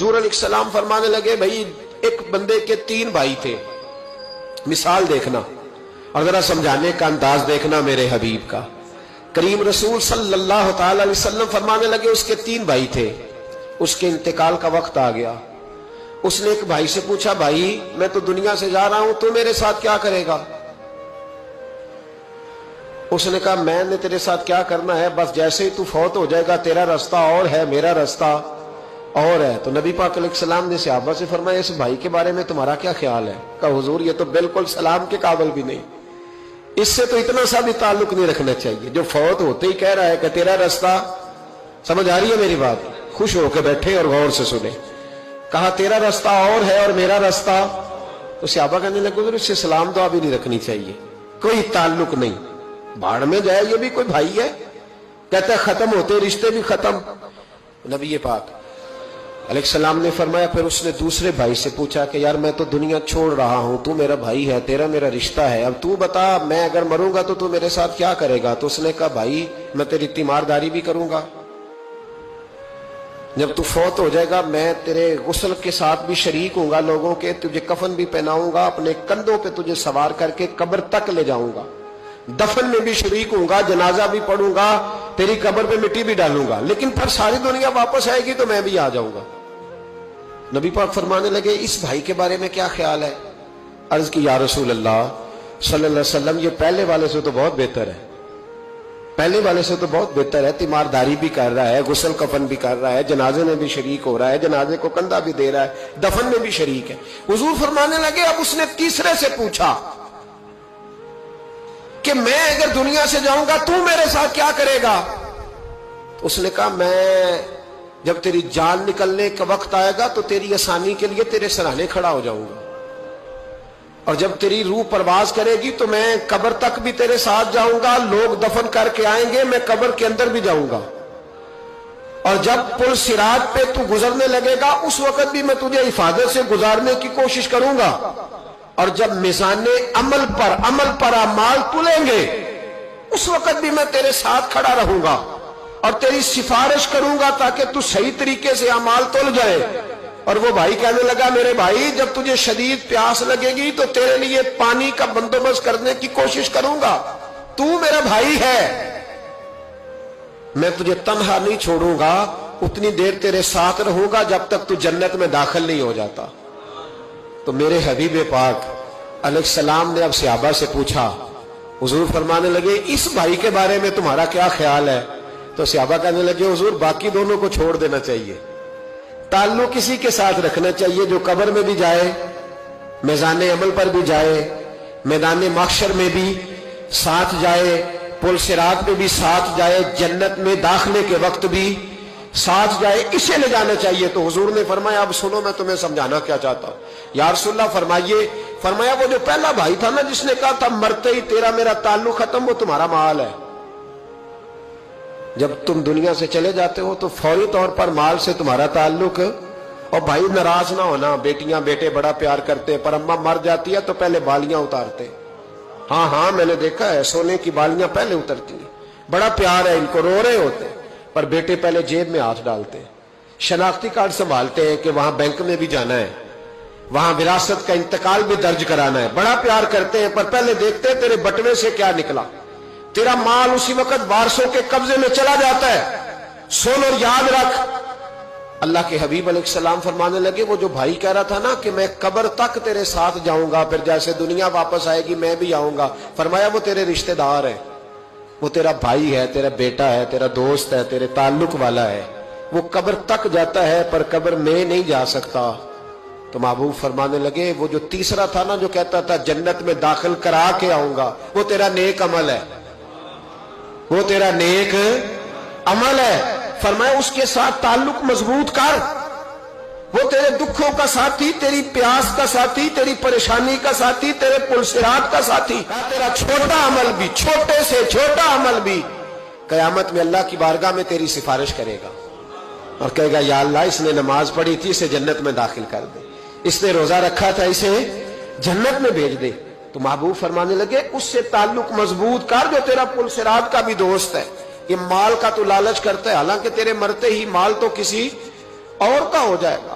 حضور علیہ السلام فرمانے لگے بھائی ایک بندے کے 3 بھائی تھے، مثال دیکھنا اور ذرا سمجھانے کا انداز دیکھنا میرے حبیب کا۔ کریم رسول صلی اللہ تعالی علیہ وسلم فرمانے لگے اس کے 3 بھائی تھے، اس کے انتقال کا وقت آ گیا۔ اس نے ایک بھائی سے پوچھا بھائی میں تو دنیا سے جا رہا ہوں، تو میرے ساتھ کیا کرے گا؟ اس نے کہا میں نے تیرے ساتھ کیا کرنا ہے، بس جیسے ہی تو فوت ہو جائے گا تیرا رستہ اور ہے میرا رستہ اور ہے۔ تو نبی پاک علیہ السلام نے صحابہ سے فرمایا اس بھائی کے بارے میں تمہارا کیا خیال ہے؟ کہا حضور یہ تو بالکل سلام کے قابل بھی نہیں، اس سے تو اتنا سا بھی تعلق نہیں رکھنا چاہیے، جو فوت ہوتے ہی کہہ رہا ہے کہ تیرا رستہ۔ سمجھ آ رہی ہے میری بات؟ خوش ہو کے بیٹھے اور غور سے سنے۔ کہا تیرا رستہ اور ہے اور میرا رستہ، تو صحابہ کہنے لگے حضور اس سے سلام دعا بھی نہیں رکھنی چاہیے، کوئی تعلق نہیں، بھاڑ میں جائے یہ بھی کوئی بھائی ہے؟ کہتا ہے ختم ہوتے رشتے بھی ختم۔ نبی پاک علیہ السلام نے فرمایا پھر اس نے دوسرے بھائی سے پوچھا کہ یار میں تو دنیا چھوڑ رہا ہوں، تو میرا بھائی ہے، تیرا میرا رشتہ ہے، اب تو بتا میں اگر مروں گا تو میرے ساتھ کیا کرے گا؟ تو اس نے کہا بھائی میں تیری تیمارداری بھی کروں گا، جب تو فوت ہو جائے گا میں تیرے غسل کے ساتھ بھی شریک ہوں گا لوگوں کے، تجھے کفن بھی پہناؤں گا، اپنے کندھوں پہ تجھے سوار کر کے قبر تک لے جاؤں گا، دفن میں بھی شریک ہوں گا، جنازہ بھی پڑھوں گا، تیری قبر پہ مٹی بھی ڈالوں گا، لیکن پھر ساری دنیا واپس آئے گی تو میں بھی آ جاؤں گا۔ نبی پاک فرمانے لگے اس بھائی کے بارے میں کیا خیال ہے؟ عرض کی یا رسول اللہ صلی اللہ علیہ وسلم یہ پہلے والے سے تو بہت بہتر ہے، پہلے والے سے تو بہت بہتر ہے، تیمارداری بھی کر رہا ہے، غسل کفن بھی کر رہا ہے، جنازے میں بھی شریک ہو رہا ہے، جنازے کو کندھا بھی دے رہا ہے، دفن میں بھی شریک ہے۔ حضور فرمانے لگے اب اس نے تیسرے سے پوچھا کہ میں اگر دنیا سے جاؤں گا تو میرے ساتھ کیا کرے گا؟ اس نے کہا میں جب تیری جان نکلنے کا وقت آئے گا تو تیری آسانی کے لیے تیرے سرانے کھڑا ہو جاؤں گا، اور جب تیری روح پرواز کرے گی تو میں قبر تک بھی تیرے ساتھ جاؤں گا، لوگ دفن کر کے آئیں گے میں قبر کے اندر بھی جاؤں گا، اور جب پل صراط پہ تو گزرنے لگے گا اس وقت بھی میں تجھے حفاظت سے گزارنے کی کوشش کروں گا، اور جب میزان عمل پر اعمال تلیں گے اس وقت بھی میں تیرے ساتھ کھڑا رہوں گا اور تیری سفارش کروں گا تاکہ تو صحیح طریقے سے اعمال تل جائے۔ اور وہ بھائی کہنے لگا میرے بھائی جب تجھے شدید پیاس لگے گی تو تیرے لیے پانی کا بندوبست کرنے کی کوشش کروں گا، تو میرا بھائی ہے، میں تجھے تنہا نہیں چھوڑوں گا، اتنی دیر تیرے ساتھ رہوں گا جب تک تو جنت میں داخل نہیں ہو جاتا۔ تو میرے حبیب پاک علیہ السلام نے اب صحابہ سے پوچھا، حضور فرمانے لگے اس بھائی کے بارے میں تمہارا کیا خیال ہے؟ تو صحابہ کہنے لگے حضور باقی دونوں کو چھوڑ دینا چاہیے، تعلق کسی کے ساتھ رکھنا چاہیے جو قبر میں بھی جائے، میزان عمل پر بھی جائے، میدان محشر میں بھی ساتھ جائے، پل صراط پہ بھی ساتھ جائے، جنت میں داخلے کے وقت بھی ساتھ جائے، اسے لے جانا چاہیے۔ تو حضور نے فرمایا اب سنو میں تمہیں سمجھانا کیا چاہتا ہوں۔ یا رسول اللہ فرمائیے۔ فرمایا وہ جو پہلا بھائی تھا نا جس نے کہا تھا مرتے ہی تیرا میرا تعلق ختم، وہ تمہارا مال ہے، جب تم دنیا سے چلے جاتے ہو تو فوری طور پر مال سے تمہارا تعلق۔ اور بھائی ناراض نہ ہونا، بیٹیاں بیٹے بڑا پیار کرتے ہیں، پر اماں مر جاتی ہے تو پہلے بالیاں اتارتے، ہاں میں نے دیکھا ہے سونے کی بالیاں پہلے اترتی ہیں، بڑا پیار ہے ان کو، رو رہے ہوتے پر بیٹے پہلے جیب میں ہاتھ ڈالتے ہیں، شناختی کارڈ سنبھالتے ہیں کہ وہاں بینک میں بھی جانا ہے، وہاں وراثت کا انتقال بھی درج کرانا ہے، بڑا پیار کرتے ہیں پر پہلے دیکھتے ہیں تیرے بٹوے سے کیا نکلا۔ تیرا مال اسی وقت وارثوں کے قبضے میں چلا جاتا ہے، سن اور یاد رکھ۔ اللہ کے حبیب علیہ السلام فرمانے لگے وہ جو بھائی کہہ رہا تھا نا کہ میں قبر تک تیرے ساتھ جاؤں گا، پھر جیسے دنیا واپس آئے گی میں بھی آؤں گا، فرمایا وہ تیرے رشتہ دار ہے، وہ تیرا بھائی ہے، تیرا بیٹا ہے، تیرا دوست ہے، تیرے تعلق والا ہے، وہ قبر تک جاتا ہے پر قبر میں نہیں جا سکتا۔ تو محبوب فرمانے لگے وہ جو تیسرا تھا نا جو کہتا تھا جنت میں داخل کرا کے آؤں گا، وہ تیرا نیک عمل ہے، وہ تیرا نیک عمل ہے، فرمایا اس کے ساتھ تعلق مضبوط کر، وہ تیرے دکھوں کا ساتھی، تیری پیاس کا ساتھی، تیری پریشانی کا ساتھی، تیرے پل صراط کا ساتھی، تیرا چھوٹا عمل بھی، چھوٹے سے چھوٹا عمل بھی قیامت میں اللہ کی بارگاہ میں تیری سفارش کرے گا اور کہے گا یا اللہ اس نے نماز پڑھی تھی اسے جنت میں داخل کر دے، اس نے روزہ رکھا تھا اسے جنت میں بھیج دے۔ تو محبوب فرمانے لگے اس سے تعلق مضبوط کر جو تیرا پل صراط کا بھی دوست ہے۔ یہ مال کا تو لالچ کرتا ہے، حالانکہ تیرے مرتے ہی مال تو کسی اور کا ہو جائے گا،